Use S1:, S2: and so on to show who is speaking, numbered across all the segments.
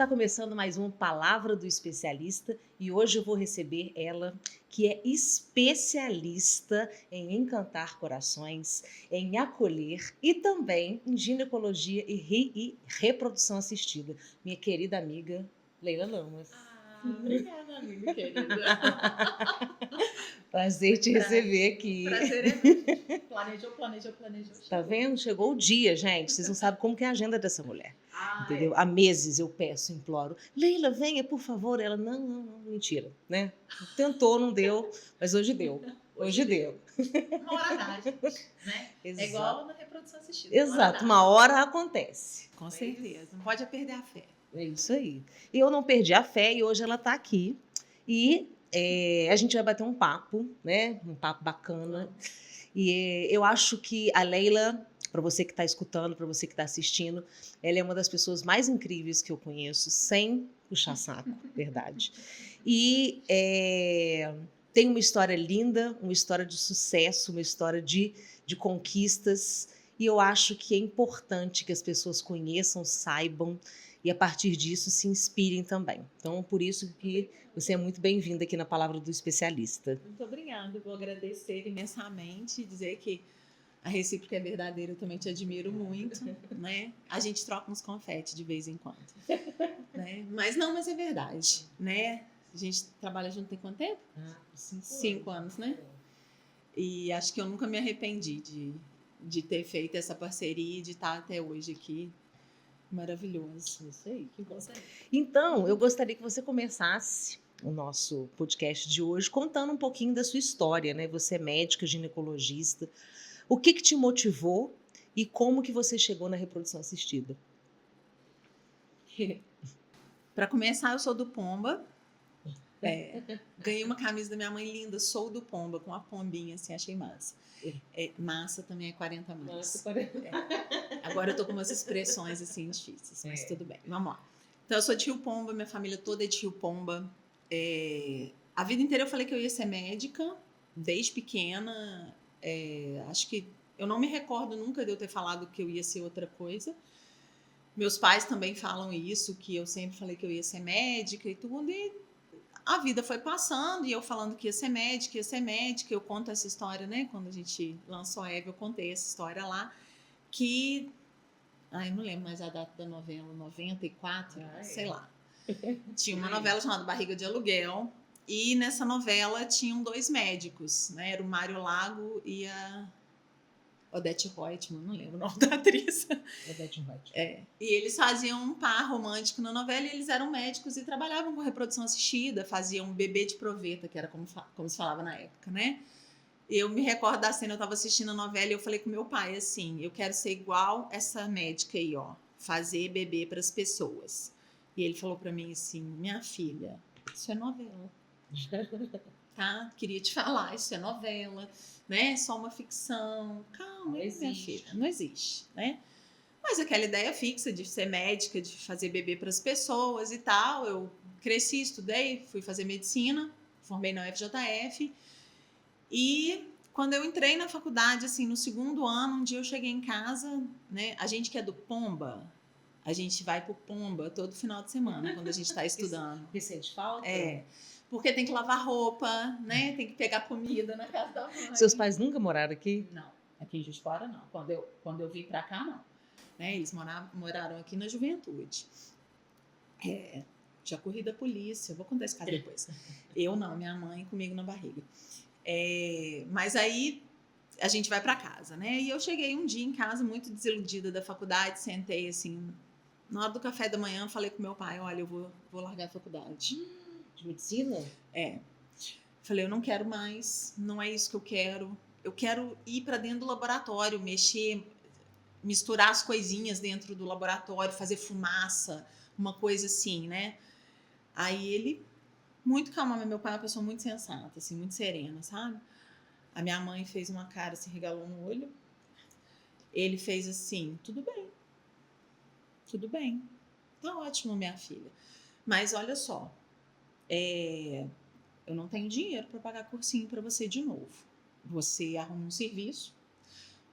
S1: Está começando mais uma Palavra do Especialista e hoje eu vou receber ela, que é especialista em encantar corações, em acolher e também em ginecologia e reprodução assistida. Minha querida amiga Leila Lamas.
S2: Obrigada, amiga querida.
S1: Prazer te receber aqui.
S2: Prazer é meu. Planejou.
S1: Tá vendo? Chegou o dia, gente. Vocês não sabem como que é a agenda dessa mulher. Entendeu? Há meses eu peço, imploro. Leila, venha, por favor. Ela, não, mentira, né? Tentou, não deu, mas hoje deu. Hoje deu.
S2: Uma hora dá, gente, né?
S1: Exato.
S2: É igual na reprodução assistida.
S1: Exato, uma hora acontece.
S2: Com certeza. Não pode perder a fé.
S1: É isso aí. E eu não perdi a fé e hoje ela tá aqui. E a gente vai bater um papo, né? Um papo bacana. E eu acho que a Leila, para você que está escutando, para você que está assistindo, ela é uma das pessoas mais incríveis que eu conheço, sem puxar saco, verdade. E tem uma história linda, uma história de sucesso, uma história de conquistas. E eu acho que é importante que as pessoas conheçam, saibam e a partir disso se inspirem também. Então, por isso que você é muito bem-vinda aqui na Palavra do Especialista.
S2: Muito obrigada, eu vou agradecer imensamente e dizer que a recíproca é verdadeira, eu também te admiro muito, né? A gente troca uns confetes de vez em quando, né? Mas é verdade, né? A gente trabalha junto tem quanto tempo? 5 anos, né? E acho que eu nunca me arrependi de ter feito essa parceria e de estar até hoje aqui. Maravilhoso.
S1: Isso aí, que bom. Então, eu gostaria que você começasse o nosso podcast de hoje contando um pouquinho da sua história, né? Você é médica, ginecologista. O que te motivou e como que você chegou na reprodução assistida?
S2: Para começar, eu sou do Pomba. Ganhei uma camisa da minha mãe linda, sou do Pomba, com a pombinha, assim, achei massa. Massa também é 40 mais. Agora eu tô com umas expressões assim difíceis, mas tudo bem, vamos lá. Então eu sou de Rio Pomba, minha família toda é de Rio Pomba. A vida inteira eu falei que eu ia ser médica, desde pequena. Acho que eu não me recordo nunca de eu ter falado que eu ia ser outra coisa. Meus pais também falam isso, que eu sempre falei que eu ia ser médica e tudo, e a vida foi passando e eu falando que ia ser médica. Eu conto essa história, né? Quando a gente lançou a Eve, eu contei essa história lá, que... eu não lembro mais a data da novela, 94, sei lá. Tinha uma novela chamada Barriga de Aluguel, e nessa novela tinham 2 médicos, né? Era o Mário Lago e a Odete Roitman, não lembro o nome da atriz.
S1: Odete Roitman.
S2: E eles faziam um par romântico na novela, e eles eram médicos e trabalhavam com reprodução assistida, faziam um bebê de proveta, que era como se falava na época, né? Eu me recordo da cena, eu estava assistindo a novela e eu falei com meu pai assim, eu quero ser igual essa médica aí, ó, fazer bebê para as pessoas. E ele falou para mim assim, minha filha, isso é novela. Tá? Queria te falar, isso é novela, né? Só uma ficção. Calma, minha filha, não existe, né? Mas aquela ideia fixa de ser médica, de fazer bebê para as pessoas e tal, eu cresci, estudei, fui fazer medicina, formei na UFJF. E quando eu entrei na faculdade, assim, no 2º ano, um dia eu cheguei em casa, né? A gente que é do Pomba, a gente vai pro Pomba todo final de semana, quando a gente está estudando.
S1: Sente falta?
S2: Porque tem que lavar roupa, né? Tem que pegar comida na casa da mãe.
S1: Seus pais nunca moraram aqui?
S2: Não, aqui em Juiz de Fora não. Quando eu vim pra cá, não. Né? Eles moraram aqui na juventude. Já corri da polícia, vou contar esse caso depois. Eu não, minha mãe comigo na barriga. Mas aí a gente vai para casa, né? E eu cheguei um dia em casa muito desiludida da faculdade, sentei assim, na hora do café da manhã, falei com meu pai, olha, eu vou largar a faculdade.
S1: De medicina?
S2: Falei, eu não quero mais, não é isso que eu quero ir para dentro do laboratório, mexer, misturar as coisinhas dentro do laboratório, fazer fumaça, uma coisa assim, né? Aí ele... muito calma, meu pai é uma pessoa muito sensata, assim, muito serena, sabe? A minha mãe fez uma cara, se regalou no olho. Ele fez assim, tudo bem, tá ótimo, minha filha. Mas olha só, eu não tenho dinheiro para pagar cursinho para você de novo. Você arruma um serviço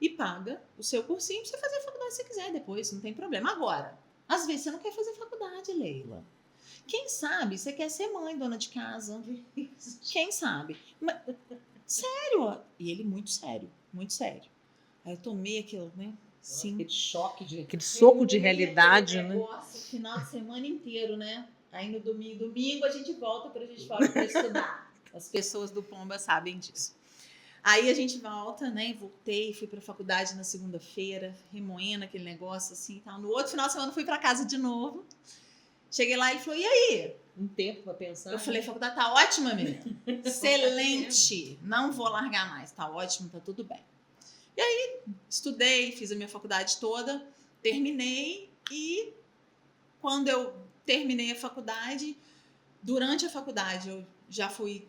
S2: e paga o seu cursinho para você fazer a faculdade se você quiser depois, não tem problema. Agora, Às vezes você não quer fazer faculdade, Leila. Quem sabe você quer ser mãe, dona de casa. Quem sabe? Mas, sério. E ele muito sério, muito sério. Aí eu tomei aquilo, né?
S1: Sim. Aquele choque, aquele soco de realidade, né?
S2: Negócio, final de semana inteiro, né? Aí no domingo a gente volta para a gente fora para estudar. As pessoas do Pomba sabem disso. Aí a gente volta, né? Voltei, fui para a faculdade na segunda-feira, remoendo aquele negócio assim e tal. No outro final de semana fui para casa de novo. Cheguei lá e ele falou: e aí?
S1: Um tempo para pensar.
S2: Eu falei: a faculdade tá ótima, menina. Excelente. Não vou largar mais. Tá ótimo, tá tudo bem. E aí, estudei, fiz a minha faculdade toda, terminei e quando eu terminei a faculdade, durante a faculdade eu já fui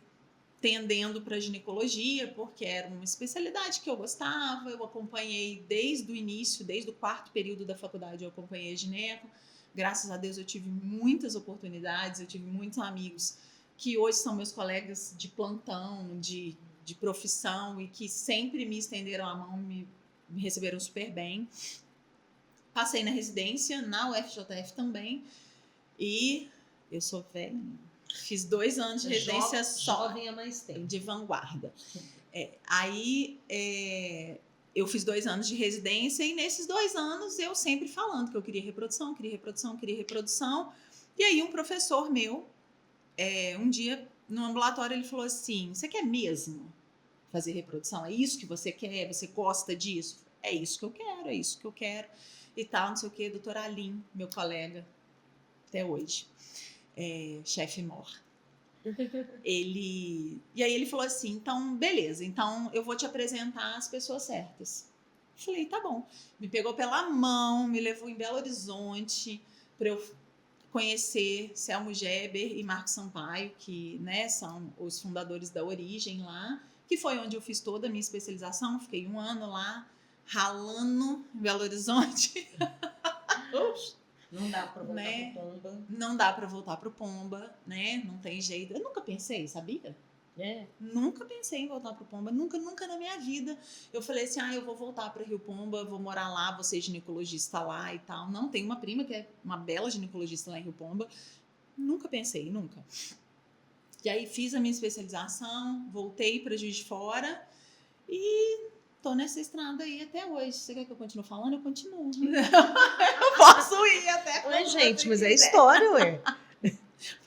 S2: tendendo para ginecologia, porque era uma especialidade que eu gostava, eu acompanhei desde o início, desde o 4º período da faculdade eu acompanhei gineco. Graças a Deus eu tive muitas oportunidades, eu tive muitos amigos que hoje são meus colegas de plantão, de profissão e que sempre me estenderam a mão, me receberam super bem. Passei na residência, na UFJF também, e eu sou velha, fiz 2 anos de residência só.
S1: Jovem há mais tempo.
S2: De vanguarda. Aí eu fiz 2 anos de residência e nesses 2 anos eu sempre falando que eu queria reprodução, e aí um professor meu, um dia no ambulatório ele falou assim: você quer mesmo fazer reprodução? É isso que você quer? Você gosta disso? É isso que eu quero, e tal, não sei o que. Doutor Alim, meu colega até hoje, chefe mor. E aí ele falou assim: então beleza, então eu vou te apresentar as pessoas certas. Falei: tá bom. Me pegou pela mão, me levou em Belo Horizonte para eu conhecer Selmo Geber e Marco Sampaio, que, né, são os fundadores da Origem lá, que foi onde eu fiz toda a minha especialização. Fiquei 1 ano lá ralando em Belo Horizonte.
S1: Não dá para voltar, né, pro Pomba.
S2: Não dá para voltar pro Pomba, né? Não tem jeito. Eu nunca pensei, sabia? Nunca pensei em voltar pro Pomba, nunca na minha vida. Eu falei assim: eu vou voltar para Rio Pomba, vou morar lá, vou ser ginecologista lá e tal. Não, tem uma prima que é uma bela ginecologista lá em Rio Pomba. Nunca pensei, nunca. E aí fiz a minha especialização, voltei para Juiz de Fora e tô nessa estrada aí até hoje. Você quer que eu continue falando? Eu continuo. Eu posso ir até.
S1: Ué, gente, mas é história, ué.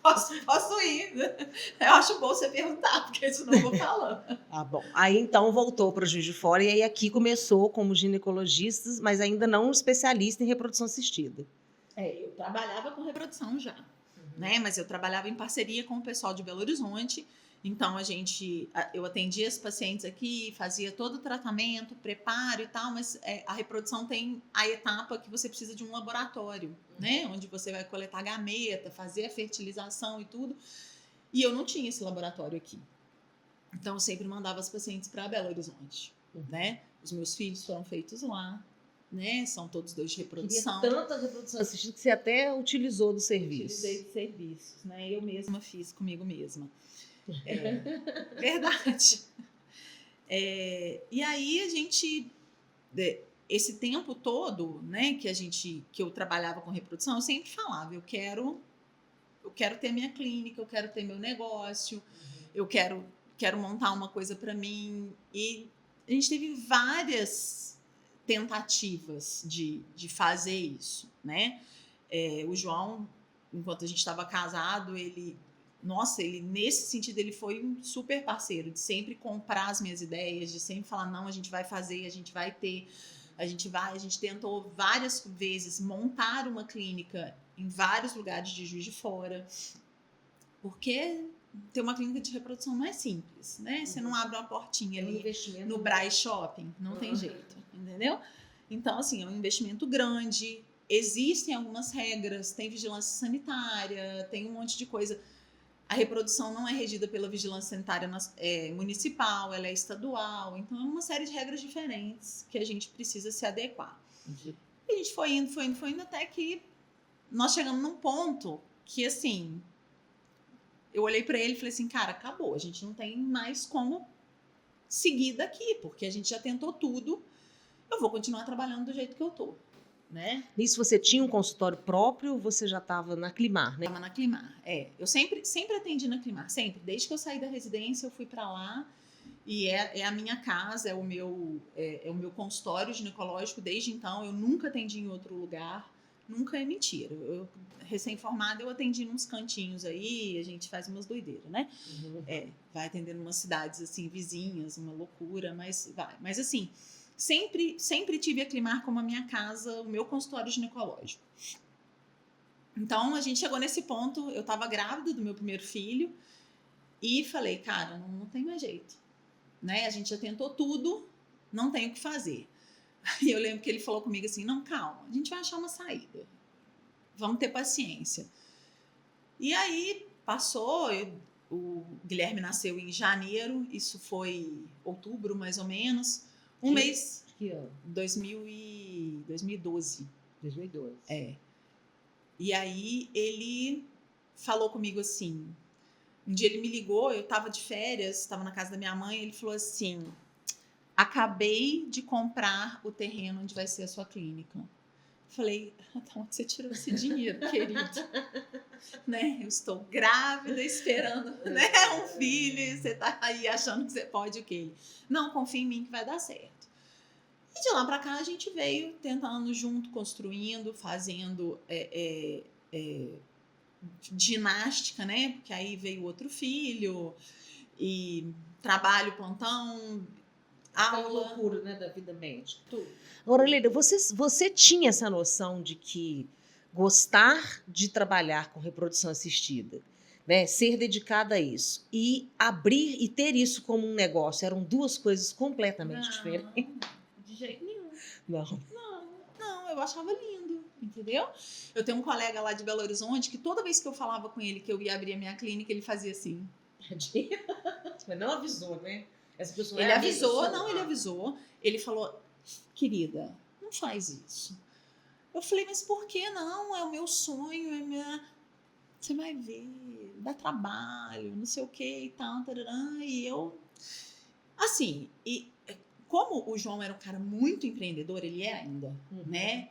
S2: Posso ir. Eu acho bom você perguntar, porque senão eu vou falando.
S1: Bom. Aí então voltou para o Juiz de Fora e aí aqui começou como ginecologista, mas ainda não especialista em reprodução assistida.
S2: Eu trabalhava com reprodução já, né? Mas eu trabalhava em parceria com o pessoal de Belo Horizonte. Então eu atendia as pacientes aqui, fazia todo o tratamento, preparo e tal, mas a reprodução tem a etapa que você precisa de um laboratório, né? Onde você vai coletar gameta, fazer a fertilização e tudo. E eu não tinha esse laboratório aqui. Então eu sempre mandava as pacientes para Belo Horizonte, né? Os meus filhos foram feitos lá, né? São todos 2 de reprodução.
S1: Queria tanta reprodução assistida que você até utilizou do serviço.
S2: Utilizei de serviços, né? Eu mesma fiz comigo mesma. Verdade. E aí a gente, esse tempo todo, né, que eu trabalhava com reprodução, eu sempre falava: eu quero ter minha clínica, eu quero ter meu negócio, eu quero montar uma coisa para mim. E a gente teve várias tentativas de fazer isso, né? O João, enquanto a gente estava casado, ele nesse sentido ele foi um super parceiro, de sempre comprar as minhas ideias, de sempre falar: não, a gente vai fazer, a gente vai ter, a gente tentou várias vezes montar uma clínica em vários lugares de Juiz de Fora, porque ter uma clínica de reprodução não é simples, né? Você não abre uma portinha ali no Braz Shopping, não tem jeito, entendeu? Então, assim, é um investimento grande, existem algumas regras, tem vigilância sanitária, tem um monte de coisa. A reprodução não é regida pela vigilância sanitária municipal, ela é estadual. Então, é uma série de regras diferentes que a gente precisa se adequar. E a gente foi indo até que nós chegamos num ponto que, assim, eu olhei para ele e falei assim: cara, acabou. A gente não tem mais como seguir daqui, porque a gente já tentou tudo. Eu vou continuar trabalhando do jeito que eu tô. né?
S1: Nisso você tinha um consultório próprio ou você já estava na Climar, né?
S2: Estava na Climar, eu sempre atendi na Climar, sempre. Desde que eu saí da residência, eu fui para lá e é a minha casa, é o meu consultório ginecológico. Desde então, eu nunca atendi em outro lugar, nunca é mentira. Eu recém-formada, eu atendi nos cantinhos aí, a gente faz umas doideiras, né? Vai atendendo umas cidades assim vizinhas, uma loucura, mas vai. Mas assim, sempre tive a Climar como a minha casa, o meu consultório ginecológico. Então, a gente chegou nesse ponto, eu estava grávida do meu primeiro filho e falei, cara, não tem mais jeito, né? A gente já tentou tudo, não tem o que fazer. E eu lembro que ele falou comigo assim, não, calma, a gente vai achar uma saída, vamos ter paciência. E aí, passou, o Guilherme nasceu em janeiro, isso foi outubro, mais ou menos, mês...
S1: Que ano?
S2: 2012.
S1: 2012.
S2: E aí ele falou comigo assim, um dia ele me ligou, eu estava de férias, estava na casa da minha mãe, ele falou assim, acabei de comprar o terreno onde vai ser a sua clínica. Falei, da onde você tirou esse dinheiro, querido? Né? Eu estou grávida, esperando, né, um filho, e você tá aí achando que você pode o quê? Não, confia em mim que vai dar certo. E de lá para cá a gente veio tentando junto, construindo, fazendo ginástica, né? Porque aí veio outro filho e trabalho, plantão, aula.
S1: Loucura, né, da vida médica. Tudo. Agora, Leila, você tinha essa noção de que gostar de trabalhar com reprodução assistida, né, ser dedicada a isso e abrir e ter isso como um negócio eram duas coisas completamente diferentes?
S2: De jeito nenhum.
S1: Não,
S2: eu achava lindo, entendeu? Eu tenho um colega lá de Belo Horizonte que toda vez que eu falava com ele que eu ia abrir a minha clínica, ele fazia assim.
S1: Mas não avisou, né? Essa pessoa
S2: ele avisou. Ele falou, querida, não faz isso. Eu falei, mas por que não? É o meu sonho, você vai ver, dá trabalho, não sei o que e tal, tarará. E eu, assim, como o João era um cara muito empreendedor, ele é ainda, né?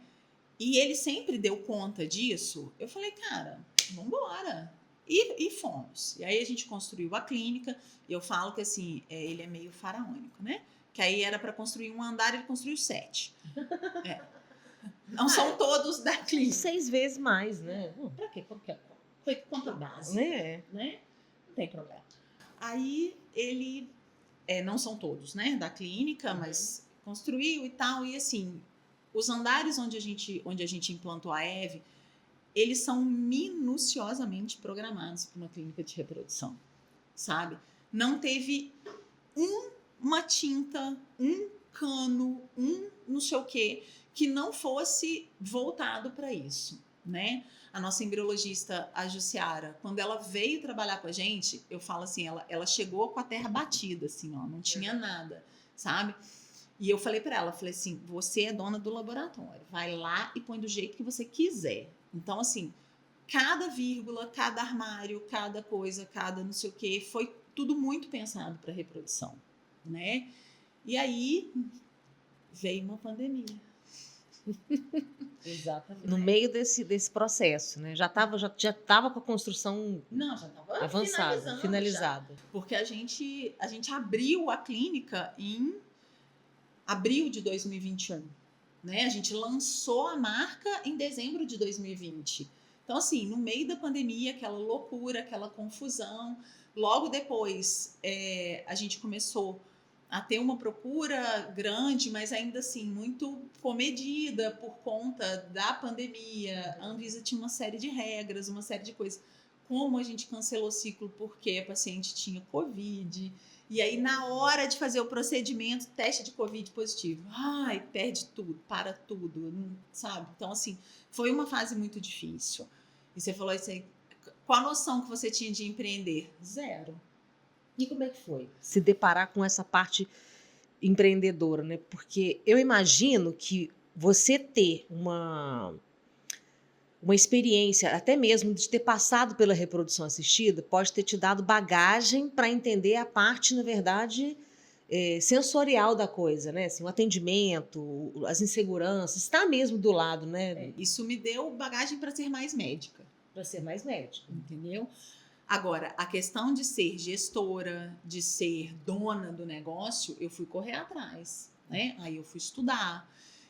S2: E ele sempre deu conta disso. Eu falei, cara, vamos embora. E fomos. E aí a gente construiu a clínica. E eu falo que assim, ele é meio faraônico, né? Que aí era para construir um andar, ele construiu 7. Não são todos da clínica.
S1: 6 vezes mais, né?
S2: Pra quê? Foi conta base.
S1: Né?
S2: Não tem problema. Aí ele... não são todos, né? Da clínica, mas construiu e tal. E assim, os andares onde a gente implantou a Eve, eles são minuciosamente programados para uma clínica de reprodução, sabe? Não teve uma tinta, um cano, não sei o quê, que não fosse voltado para isso, né? A nossa embriologista, a Jussiara, quando ela veio trabalhar com a gente, eu falo assim, ela chegou com a terra batida, assim, ó, não tinha nada, sabe? E eu falei para ela, falei assim, você é dona do laboratório, vai lá e põe do jeito que você quiser. Então, assim, cada vírgula, cada armário, cada coisa, cada não sei o quê, foi tudo muito pensado para reprodução, né? E aí veio uma pandemia.
S1: Exatamente. No meio desse processo, né? Já estava com a construção avançada, finalizada.
S2: Porque a gente abriu a clínica em abril de 2021, né? A gente lançou a marca em dezembro de 2020. Então, assim, no meio da pandemia, aquela loucura, aquela confusão. Logo depois, a gente começou a ter uma procura grande, mas ainda assim muito comedida por conta da pandemia. A Anvisa tinha uma série de regras, uma série de coisas. Como a gente cancelou o ciclo porque a paciente tinha Covid. E aí, na hora de fazer o procedimento, teste de Covid positivo. Ai, perde tudo, para tudo, sabe? Então, assim, foi uma fase muito difícil. E você falou assim, qual a noção que você tinha de empreender? Zero.
S1: E como é que foi se deparar com essa parte empreendedora, né? Porque eu imagino que você ter uma experiência, até mesmo de ter passado pela reprodução assistida, pode ter te dado bagagem para entender a parte, na verdade, sensorial da coisa, né? Assim, o atendimento, as inseguranças, está mesmo do lado, né?
S2: Isso me deu bagagem para ser mais médica.
S1: Para ser mais médica.
S2: Entendeu? Agora, a questão de ser gestora, de ser dona do negócio, eu fui correr atrás, né? Aí eu fui estudar,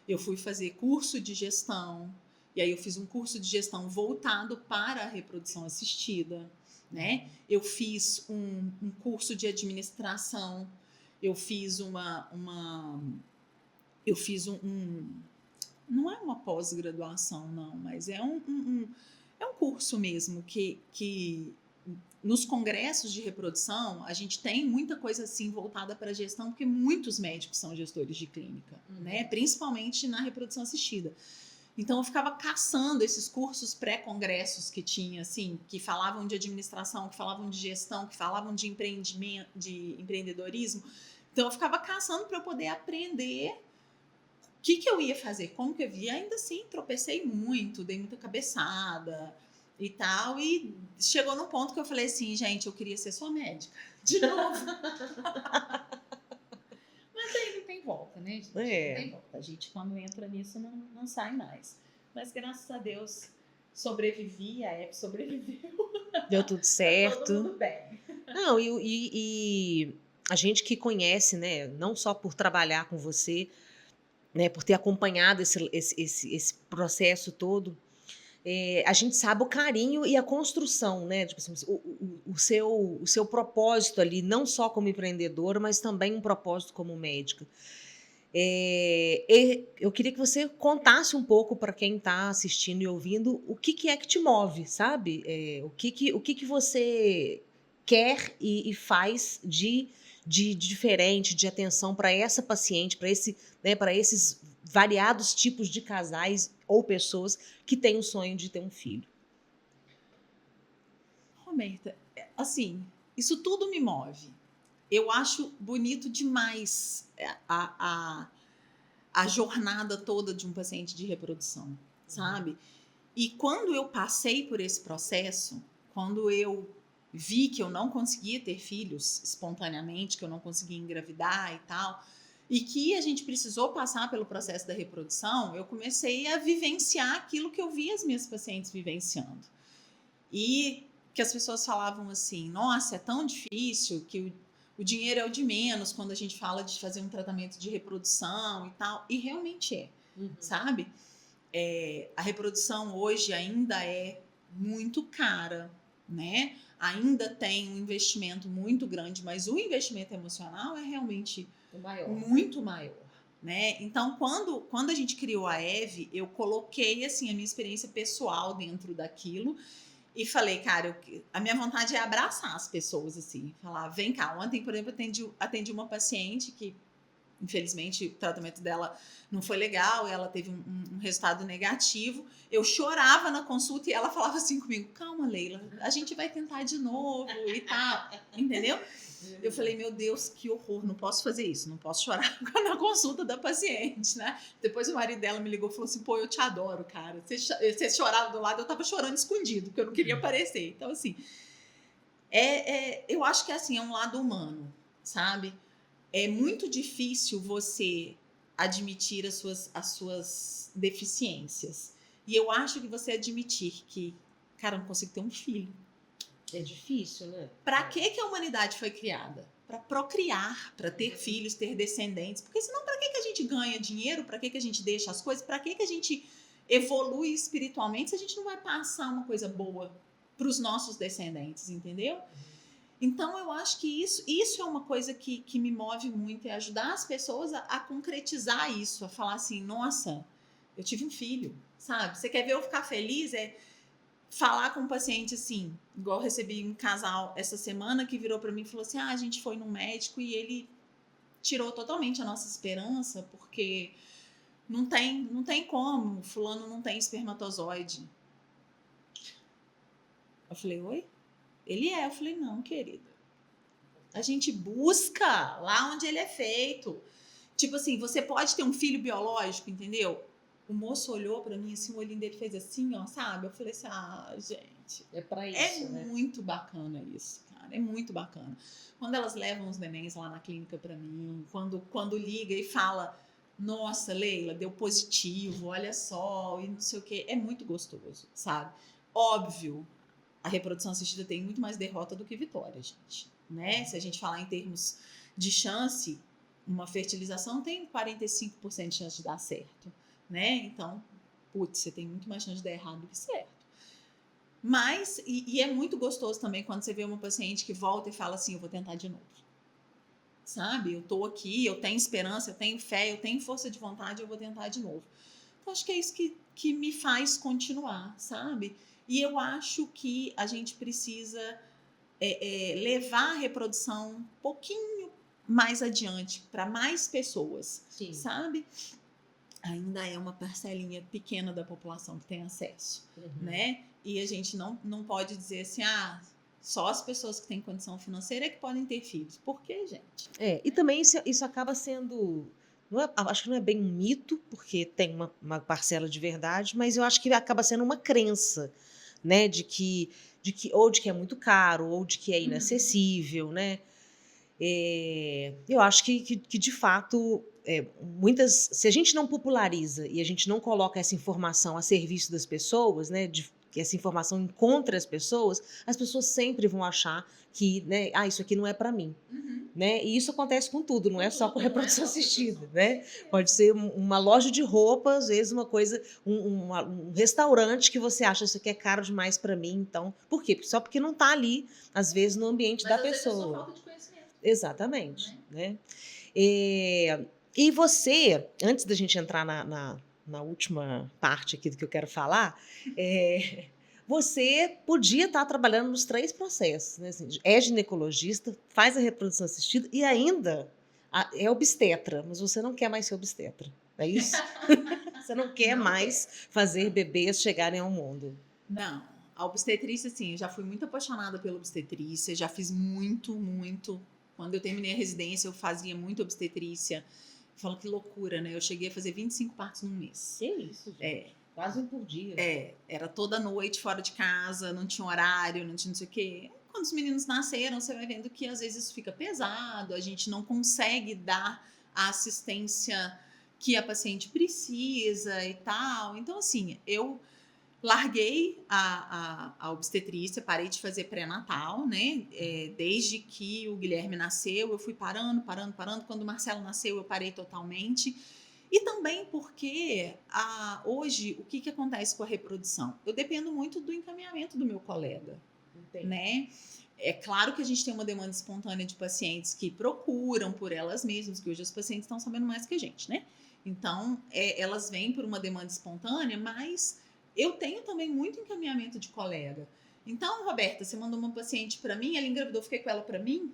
S2: eu fui fazer curso de gestão, e aí eu fiz um curso de gestão voltado para a reprodução assistida, né? Eu fiz um curso de administração, eu fiz não é uma pós-graduação, não, mas é um curso mesmo que nos congressos de reprodução, a gente tem muita coisa assim voltada para a gestão, porque muitos médicos são gestores de clínica, né? Principalmente na reprodução assistida. Então, eu ficava caçando esses cursos pré-congressos que tinha, assim, que falavam de administração, que falavam de gestão, que falavam de empreendimento, de empreendedorismo. Então, eu ficava caçando para eu poder aprender o que eu ia fazer, como que eu via. Ainda assim, tropecei muito, dei muita cabeçada e tal. E chegou num ponto que eu falei assim, gente, eu queria ser sua médica. De novo.
S3: Mas aí não tem volta, né, gente? Não tem volta. A gente, quando entra nisso, não sai mais. Mas, graças a Deus, sobrevivi, a Hebe sobreviveu.
S1: Deu tudo certo.
S3: Tá todo mundo bem.
S1: Não, e a gente que conhece, né, não só por trabalhar com você, né, por ter acompanhado esse processo todo, a gente sabe o carinho e a construção, né, tipo assim, o seu propósito ali, não só como empreendedora, mas também um propósito como médica. Eu queria que você contasse um pouco para quem está assistindo e ouvindo o que é que te move, sabe? O que você quer e faz de diferente, de atenção para essa paciente, para esses variados tipos de casais ou pessoas que têm o sonho de ter um filho.
S2: Roberta, assim, isso tudo me move. Eu acho bonito demais a jornada toda de um paciente de reprodução, sabe? E quando eu passei por esse processo, quando eu vi que eu não conseguia ter filhos espontaneamente, que eu não conseguia engravidar e tal, e que a gente precisou passar pelo processo da reprodução, eu comecei a vivenciar aquilo que eu via as minhas pacientes vivenciando. E que as pessoas falavam assim, nossa, é tão difícil, que o dinheiro é o de menos quando a gente fala de fazer um tratamento de reprodução e tal. E realmente é, sabe? A reprodução hoje ainda é muito cara, né? Ainda tem um investimento muito grande, mas o investimento emocional é realmente muito maior, né? Então, quando a gente criou a Eve, eu coloquei assim a minha experiência pessoal dentro daquilo e falei, cara, a minha vontade é abraçar as pessoas, assim, falar, vem cá. Ontem, por exemplo, atendi uma paciente que, infelizmente, o tratamento dela não foi legal, ela teve um resultado negativo. Eu chorava na consulta e ela falava assim comigo, calma, Leila, a gente vai tentar de novo e tal, entendeu? Eu falei, meu Deus, que horror, não posso fazer isso, não posso chorar na consulta da paciente, né? Depois o marido dela me ligou e falou assim, pô, eu te adoro, cara. Você chorava do lado, eu tava chorando escondido, porque eu não queria aparecer. Então, assim, eu acho que assim, é um lado humano, sabe? É muito difícil você admitir as suas deficiências. E eu acho que você admitir que, cara, eu não consigo ter um filho.
S1: É difícil, né?
S2: Para que a humanidade foi criada? Para procriar, para ter filhos, ter descendentes. Porque senão, para que a gente ganha dinheiro? Para que a gente deixa as coisas? Para que a gente evolui espiritualmente se a gente não vai passar uma coisa boa para os nossos descendentes, entendeu? Então, eu acho que isso é uma coisa que me move muito, é ajudar as pessoas a concretizar isso, a falar assim, nossa, eu tive um filho, sabe? Você quer ver eu ficar feliz? Falar com um paciente assim, igual eu recebi um casal essa semana que virou para mim e falou assim, a gente foi num médico e ele tirou totalmente a nossa esperança porque não tem como, fulano não tem espermatozoide. Eu falei, oi? Eu falei, não, querida. A gente busca lá onde ele é feito. Tipo assim, você pode ter um filho biológico, entendeu? O moço olhou pra mim, assim, o olhinho dele fez assim, ó, sabe? Eu falei assim, gente.
S1: É pra isso,
S2: né? É muito bacana isso, cara. cara. É muito bacana. Quando elas levam os nenéns lá na clínica para mim, quando liga e fala, nossa, Leila, deu positivo, olha só, e não sei o quê, é muito gostoso, sabe? Óbvio, a reprodução assistida tem muito mais derrota do que vitória, gente, né? Se a gente falar em termos de chance, uma fertilização tem 45% de chance de dar certo, né? Então, putz, você tem muito mais chance de dar errado do que certo. Mas, e é muito gostoso também quando você vê uma paciente que volta e fala assim, eu vou tentar de novo. Sabe? Eu tô aqui, eu tenho esperança, eu tenho fé, eu tenho força de vontade, eu vou tentar de novo. Então, acho que é isso que me faz continuar, sabe? E eu acho que a gente precisa levar a reprodução um pouquinho mais adiante para mais pessoas, sim, sabe? Ainda é uma parcelinha pequena da população que tem acesso, né? E a gente não pode dizer assim, só as pessoas que têm condição financeira é que podem ter filhos. Por quê, gente?
S1: E também isso acaba sendo... acho que não é bem um mito, porque tem uma parcela de verdade, mas eu acho que acaba sendo uma crença, né? De que é muito caro, ou de que é inacessível, né? Eu acho que de fato, se a gente não populariza e a gente não coloca essa informação a serviço das pessoas, né? Que essa informação encontre as pessoas sempre vão achar que, né, isso aqui não é para mim. Né? E isso acontece com tudo, não é só com reprodução assistida, né? Pode ser uma loja de roupa, às vezes uma coisa, um restaurante que você acha isso aqui é caro demais para mim, então, por quê? Só porque não está ali, às vezes, no ambiente da pessoa.
S3: Mas às vezes é só falta de conhecimento.
S1: Exatamente, né? E você, antes da gente entrar na última parte aqui do que eu quero falar, você podia estar trabalhando nos 3 processos, né? Assim, é ginecologista, faz a reprodução assistida e ainda é obstetra, mas você não quer mais ser obstetra, é isso? Você não quer mais fazer bebês chegarem ao mundo.
S2: Não, a obstetrícia, assim, eu já fui muito apaixonada pela obstetrícia, já fiz muito. Quando eu terminei a residência, eu fazia muito obstetrícia. Falo que loucura, né? Eu cheguei a fazer 25 partos num mês.
S1: Que isso, gente? Quase um por dia.
S2: Era toda noite fora de casa, não tinha horário, não tinha não sei o quê. Quando os meninos nasceram, você vai vendo que às vezes isso fica pesado, a gente não consegue dar a assistência que a paciente precisa e tal. Então, assim, eu larguei a obstetrícia, parei de fazer pré-natal, né? Desde que o Guilherme nasceu, eu fui parando. Quando o Marcelo nasceu, eu parei totalmente. E também porque hoje, o que acontece com a reprodução? Eu dependo muito do encaminhamento do meu colega, né? É claro que a gente tem uma demanda espontânea de pacientes que procuram por elas mesmas, que hoje os pacientes estão sabendo mais que a gente, né? Então, elas vêm por uma demanda espontânea, mas eu tenho também muito encaminhamento de colega. Então, Roberta, você mandou uma paciente para mim, ela engravidou, fiquei com ela para mim,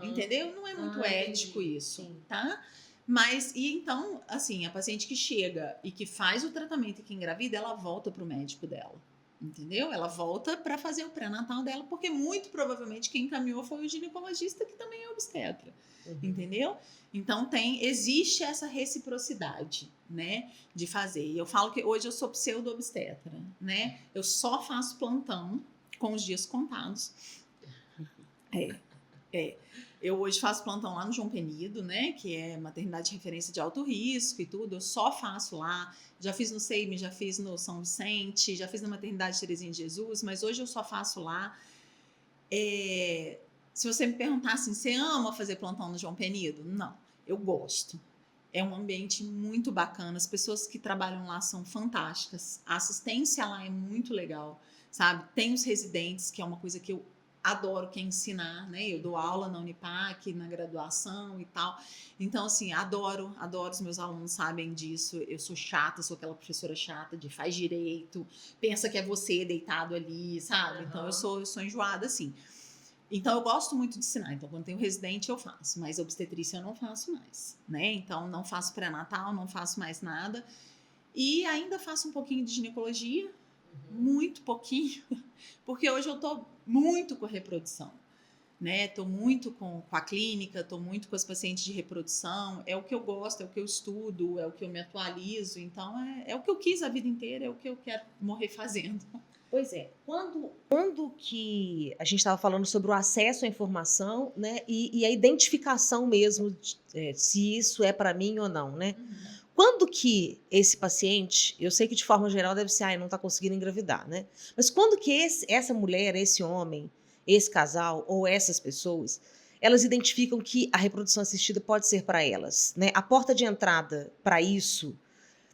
S2: entendeu? Não é muito ético isso, sim, tá? Mas, e então, assim, a paciente que chega e que faz o tratamento e que engravida, ela volta para o médico dela, entendeu? Ela volta para fazer o pré-natal dela, porque muito provavelmente quem encaminhou foi o ginecologista, que também é obstetra, entendeu? Então, existe essa reciprocidade, né, de fazer. E eu falo que hoje eu sou pseudo-obstetra, né? Eu só faço plantão com os dias contados. Eu hoje faço plantão lá no João Penido, né, que é maternidade de referência de alto risco e tudo, eu só faço lá. Já fiz no SEIME, já fiz no São Vicente, já fiz na maternidade Terezinha de Jesus, mas hoje eu só faço lá. Se você me perguntar assim, você ama fazer plantão no João Penido? Não, eu gosto. É um ambiente muito bacana, as pessoas que trabalham lá são fantásticas, a assistência lá é muito legal, sabe? Tem os residentes, que é uma coisa que eu adoro, que é ensinar, né? Eu dou aula na Unipac, na graduação e tal. Então, assim, adoro, os meus alunos sabem disso. Eu sou chata, sou aquela professora chata de faz direito, pensa que é você deitado ali, sabe? Então, eu sou enjoada, assim. Então, eu gosto muito de ensinar. Então, quando tem um residente, eu faço. Mas obstetrícia eu não faço mais, né? Então, não faço pré-natal, não faço mais nada. E ainda faço um pouquinho de ginecologia, muito pouquinho, porque hoje eu tô muito com a reprodução, né? Tô muito com a clínica, tô muito com as pacientes de reprodução. É o que eu gosto, é o que eu estudo, é o que eu me atualizo. Então, é o que eu quis a vida inteira, é o que eu quero morrer fazendo.
S1: Pois é. Quando que a gente estava falando sobre o acesso à informação, né, e a identificação mesmo, se isso é para mim ou não, né? Quando que esse paciente, eu sei que de forma geral deve ser, não está conseguindo engravidar, né? Mas quando que essa mulher, esse homem, esse casal ou essas pessoas, elas identificam que a reprodução assistida pode ser para elas, né? A porta de entrada para isso,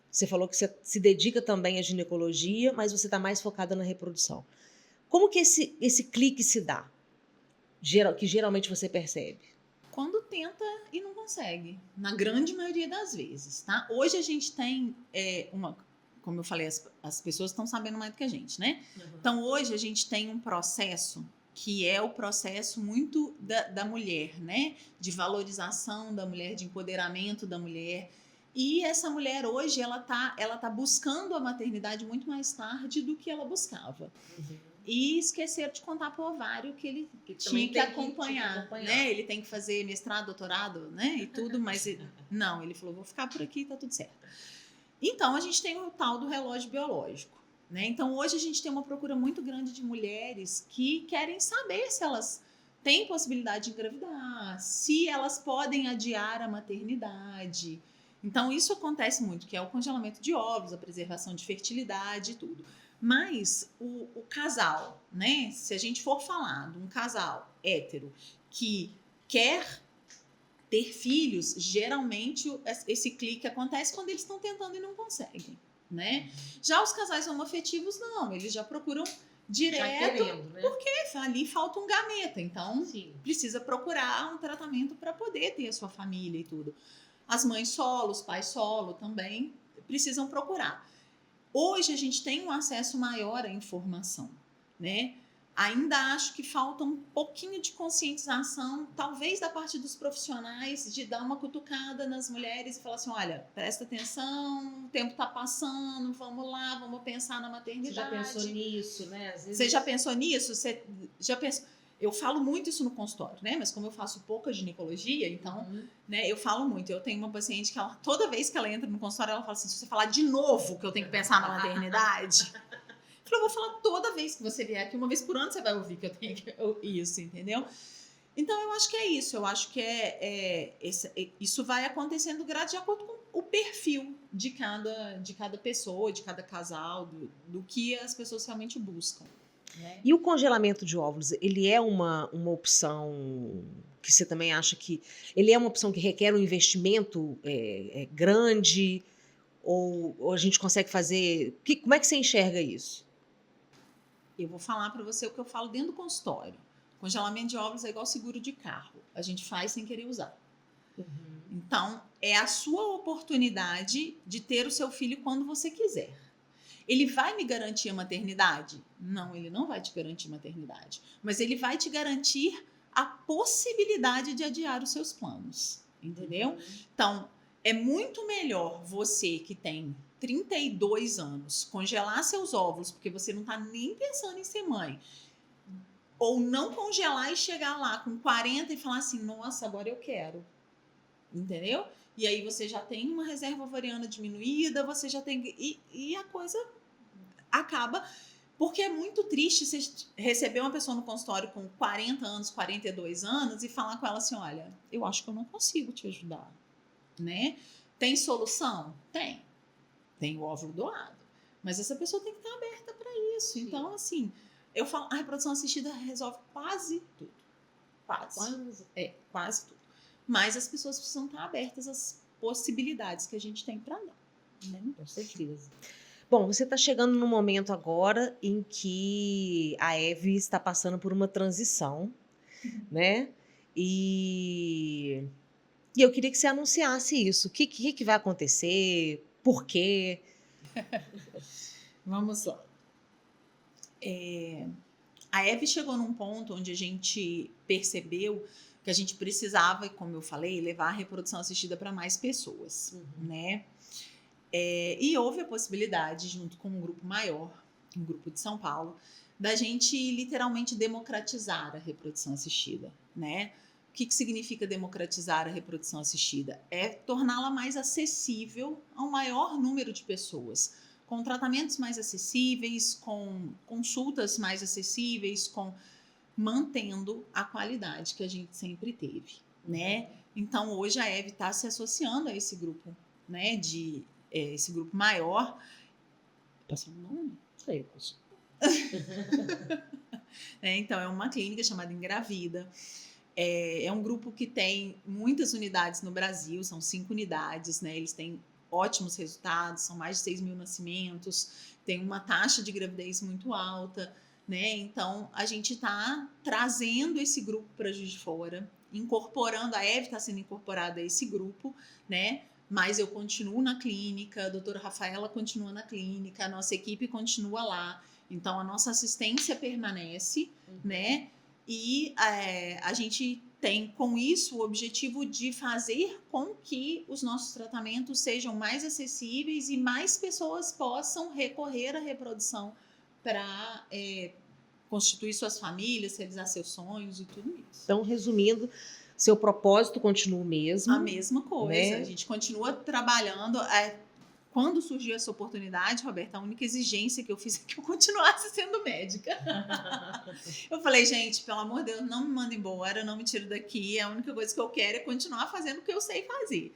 S1: você falou que você se dedica também à ginecologia, mas você está mais focada na reprodução. Como que esse clique se dá? Que geralmente você percebe?
S2: Quando tenta e não consegue, na grande maioria das vezes, tá? Hoje a gente tem como eu falei, as pessoas estão sabendo mais do que a gente, né? Uhum. Então hoje a gente tem um processo que é o processo muito da mulher, né? De valorização da mulher, de empoderamento da mulher. E essa mulher hoje, ela tá buscando a maternidade muito mais tarde do que ela buscava. Uhum. E esqueceram de contar para o ovário que ele tinha que acompanhar, né? Ele tem que fazer mestrado, doutorado, né? E tudo, mas não, ele falou, vou ficar por aqui, tá tudo certo. Então, a gente tem o tal do relógio biológico, né? Então, hoje a gente tem uma procura muito grande de mulheres que querem saber se elas têm possibilidade de engravidar, se elas podem adiar a maternidade. Então, isso acontece muito, que é o congelamento de óvulos, a preservação de fertilidade e tudo. Mas o casal, né? Se a gente for falar de um casal hétero que quer ter filhos, geralmente esse clique acontece quando eles estão tentando e não conseguem, né? Já os casais homoafetivos, não, eles já procuram direto, né? Porque ali falta um gameta, então sim, precisa procurar um tratamento para poder ter a sua família e tudo. As mães solo, os pais solo também precisam procurar. Hoje a gente tem um acesso maior à informação, né? Ainda acho que falta um pouquinho de conscientização, talvez da parte dos profissionais, de dar uma cutucada nas mulheres e falar assim, olha, presta atenção, o tempo está passando, vamos lá, vamos pensar na maternidade.
S1: Você já pensou nisso, né? Às vezes...
S2: Você já pensou nisso? Você já pensou... Eu falo muito isso no consultório, né? Mas como eu faço pouca ginecologia, então, né, eu falo muito. Eu tenho uma paciente que ela, toda vez que ela entra no consultório, ela fala assim, se você falar de novo que eu tenho que pensar na maternidade... Eu vou falar toda vez que você vier aqui, uma vez por ano você vai ouvir que eu tenho isso, entendeu? Então, eu acho que é isso. Eu acho que isso vai acontecendo de acordo com o perfil de cada pessoa, de cada casal, do que as pessoas realmente buscam. Né?
S1: E o congelamento de óvulos, ele é uma opção que você também acha que... Ele é uma opção que requer um investimento grande? Ou a gente consegue fazer... Como é que você enxerga isso?
S2: Eu vou falar para você o que eu falo dentro do consultório. Congelamento de óvulos é igual seguro de carro. A gente faz sem querer usar. Uhum. Então, é a sua oportunidade de ter o seu filho quando você quiser. Ele vai me garantir a maternidade? Não, ele não vai te garantir maternidade. Mas ele vai te garantir a possibilidade de adiar os seus planos. Entendeu? Uhum. Então, é muito melhor você que tem 32 anos, congelar seus óvulos, porque você não está nem pensando em ser mãe, ou não congelar e chegar lá com 40 e falar assim, nossa, agora eu quero. Entendeu? E aí você já tem uma reserva ovariana diminuída, você já tem... E a coisa acaba... Porque é muito triste você receber uma pessoa no consultório com 40 anos, 42 anos e falar com ela assim, olha, eu acho que eu não consigo te ajudar. Né? Tem solução? Tem. Tem o óvulo doado. Mas essa pessoa tem que estar aberta para isso. Sim. Então, assim, eu falo, a reprodução assistida resolve quase tudo. Quase tudo. Mas as pessoas precisam estar abertas às possibilidades que a gente tem para dar. Né?
S1: Com certeza. Bom, você está chegando num momento agora em que a Eve está passando por uma transição, né? E eu queria que você anunciasse isso. O que vai acontecer? Por quê?
S2: Vamos lá. A Eve chegou num ponto onde a gente percebeu que a gente precisava, como eu falei, levar a reprodução assistida para mais pessoas, né? E houve a possibilidade, junto com um grupo maior, um grupo de São Paulo, da gente literalmente democratizar a reprodução assistida, né? O que significa democratizar a reprodução assistida? É torná-la mais acessível a um maior número de pessoas. com tratamentos mais acessíveis, com consultas mais acessíveis, mantendo a qualidade que a gente sempre teve, né? Então, hoje a Eve está se associando a esse grupo, né? Esse grupo maior. Passando o nome?
S1: Sei,
S2: Então, é uma clínica chamada Engravida. É um grupo que tem muitas unidades no Brasil, são 5 unidades, né? Eles têm ótimos resultados, são mais de 6 mil nascimentos, tem uma taxa de gravidez muito alta, né? Então, a gente está trazendo esse grupo para Juiz de Fora, incorporando, a Eve está sendo incorporada a esse grupo, né? Mas eu continuo na clínica, a doutora Rafaela continua na clínica, a nossa equipe continua lá. Então, a nossa assistência permanece, né? E a gente tem, com isso, o objetivo de fazer com que os nossos tratamentos sejam mais acessíveis e mais pessoas possam recorrer à reprodução para constituir suas famílias, realizar seus sonhos e tudo isso.
S1: Então, resumindo, seu propósito continua o mesmo.
S2: A mesma coisa.
S1: Né?
S2: A gente continua trabalhando. Quando surgiu essa oportunidade, Roberta, a única exigência que eu fiz é que eu continuasse sendo médica. Eu falei, gente, pelo amor de Deus, não me manda embora, não me tira daqui. A única coisa que eu quero é continuar fazendo o que eu sei fazer.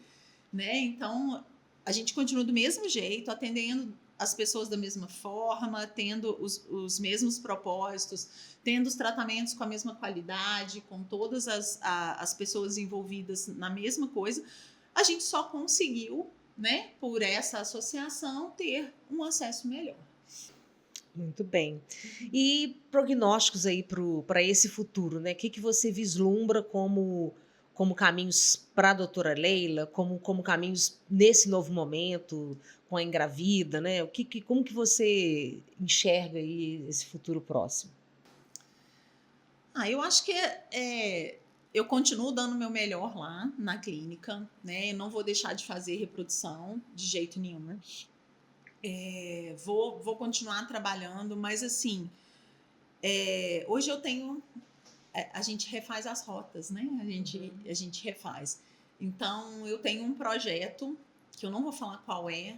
S2: Né? Então, a gente continua do mesmo jeito, atendendo as pessoas da mesma forma, tendo os mesmos propósitos, tendo os tratamentos com a mesma qualidade, com todas as pessoas envolvidas na mesma coisa. A gente só conseguiu, né, por essa associação, ter um acesso melhor.
S1: Muito bem. E prognósticos aí para esse futuro, né? O que você vislumbra como caminhos para a doutora Leila, como caminhos nesse novo momento, com a Engravida, né? Como que você enxerga aí esse futuro próximo?
S2: Eu acho que eu continuo dando o meu melhor lá na clínica, né? Eu não vou deixar de fazer reprodução de jeito nenhum. Vou continuar trabalhando, mas assim, hoje eu tenho... A gente refaz as rotas, né? A gente refaz. Então, eu tenho um projeto, que eu não vou falar qual é,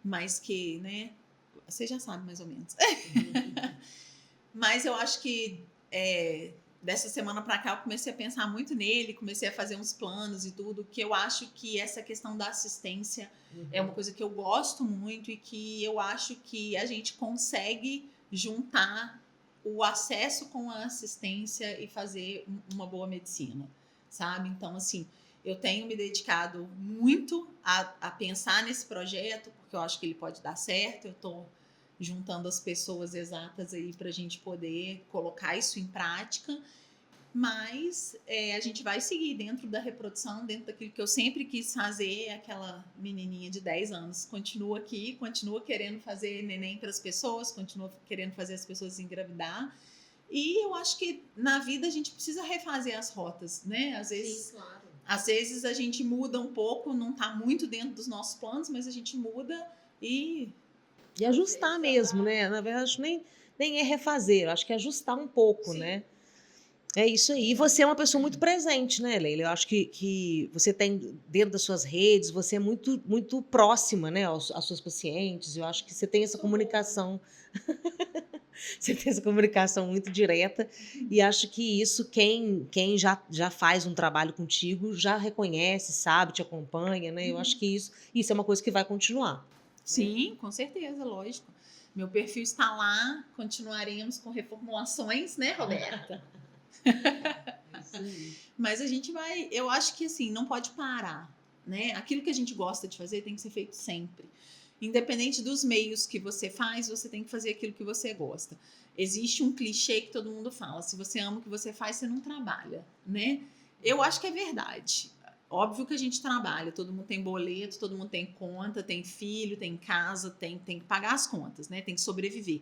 S2: mas que, né? Você já sabe mais ou menos. Mas eu acho que dessa semana para cá eu comecei a pensar muito nele, comecei a fazer uns planos e tudo, que eu acho que essa questão da assistência é uma coisa que eu gosto muito e que eu acho que a gente consegue juntar o acesso com a assistência e fazer uma boa medicina, sabe? Então, assim, eu tenho me dedicado muito a pensar nesse projeto, porque eu acho que ele pode dar certo. Eu estou juntando as pessoas exatas aí para a gente poder colocar isso em prática, mas a gente vai seguir dentro da reprodução, dentro daquilo que eu sempre quis fazer. Aquela menininha de 10 anos continua aqui, continua querendo fazer neném para as pessoas, continua querendo fazer as pessoas engravidar. E eu acho que na vida a gente precisa refazer as rotas, né? Às vezes, sim, claro. Às vezes a gente muda um pouco, não está muito dentro dos nossos planos, mas a gente muda e
S1: ajustar mesmo, né? Na verdade, acho nem é refazer, acho que é ajustar um pouco, sim, né? É isso aí. E você é uma pessoa muito presente, né, Leila? Eu acho que você tem, dentro das suas redes, você é muito, muito próxima, né, às suas pacientes. Eu acho que você tem essa comunicação. Você tem essa comunicação muito direta. E acho que isso, quem já faz um trabalho contigo, já reconhece, sabe, te acompanha, né? Eu acho que isso é uma coisa que vai continuar.
S2: Sim, com certeza, lógico. Meu perfil está lá, continuaremos com reformulações, né, Roberta? Mas a gente vai... Eu acho que, assim, não pode parar, né? Aquilo que a gente gosta de fazer tem que ser feito sempre. Independente dos meios que você faz, você tem que fazer aquilo que você gosta. Existe um clichê que todo mundo fala: se você ama o que você faz, você não trabalha, né? Eu acho que é verdade. Óbvio que a gente trabalha, todo mundo tem boleto, todo mundo tem conta, tem filho, tem casa, tem que pagar as contas, né? Tem que sobreviver.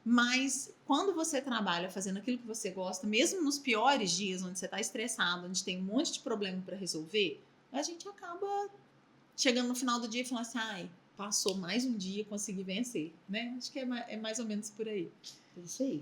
S2: Mas quando você trabalha fazendo aquilo que você gosta, mesmo nos piores dias, onde você está estressado, onde tem um monte de problema para resolver, a gente acaba chegando no final do dia e falando assim: passou mais um dia, consegui vencer, né? Acho que é mais ou menos por aí.
S1: Isso aí.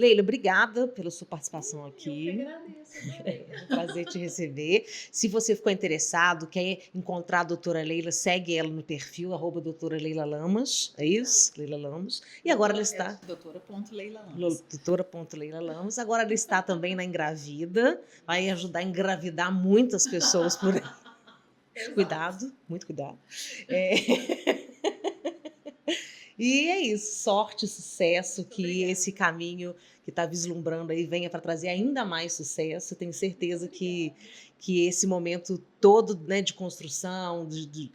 S1: Leila, obrigada pela sua participação aqui.
S3: Eu que agradeço.
S1: É um prazer te receber. Se você ficou interessado, quer encontrar a doutora Leila, segue ela no perfil, @doutora Leila Lamas. É isso? Leila Lamas. E agora ela está...
S2: doutora.Leila Lamas.
S1: doutora.Leila Lamas. Agora ela está também na Engravida. Vai ajudar a engravidar muitas pessoas por aí. Cuidado, muito cuidado. E é isso, sorte, sucesso, que
S3: Obrigada.
S1: Esse caminho que está vislumbrando aí venha para trazer ainda mais sucesso. Tenho certeza que esse momento todo, né, de construção, de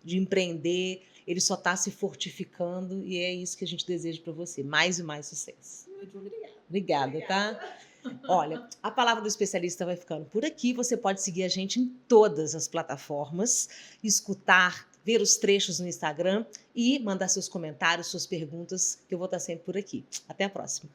S1: empreender, ele só está se fortificando e é isso que a gente deseja para você, mais e mais sucesso.
S3: Muito obrigada.
S1: Obrigada, tá? Olha, a Palavra do Especialista vai ficando por aqui. Você pode seguir a gente em todas as plataformas, escutar, ver os trechos no Instagram e mandar seus comentários, suas perguntas, que eu vou estar sempre por aqui. Até a próxima.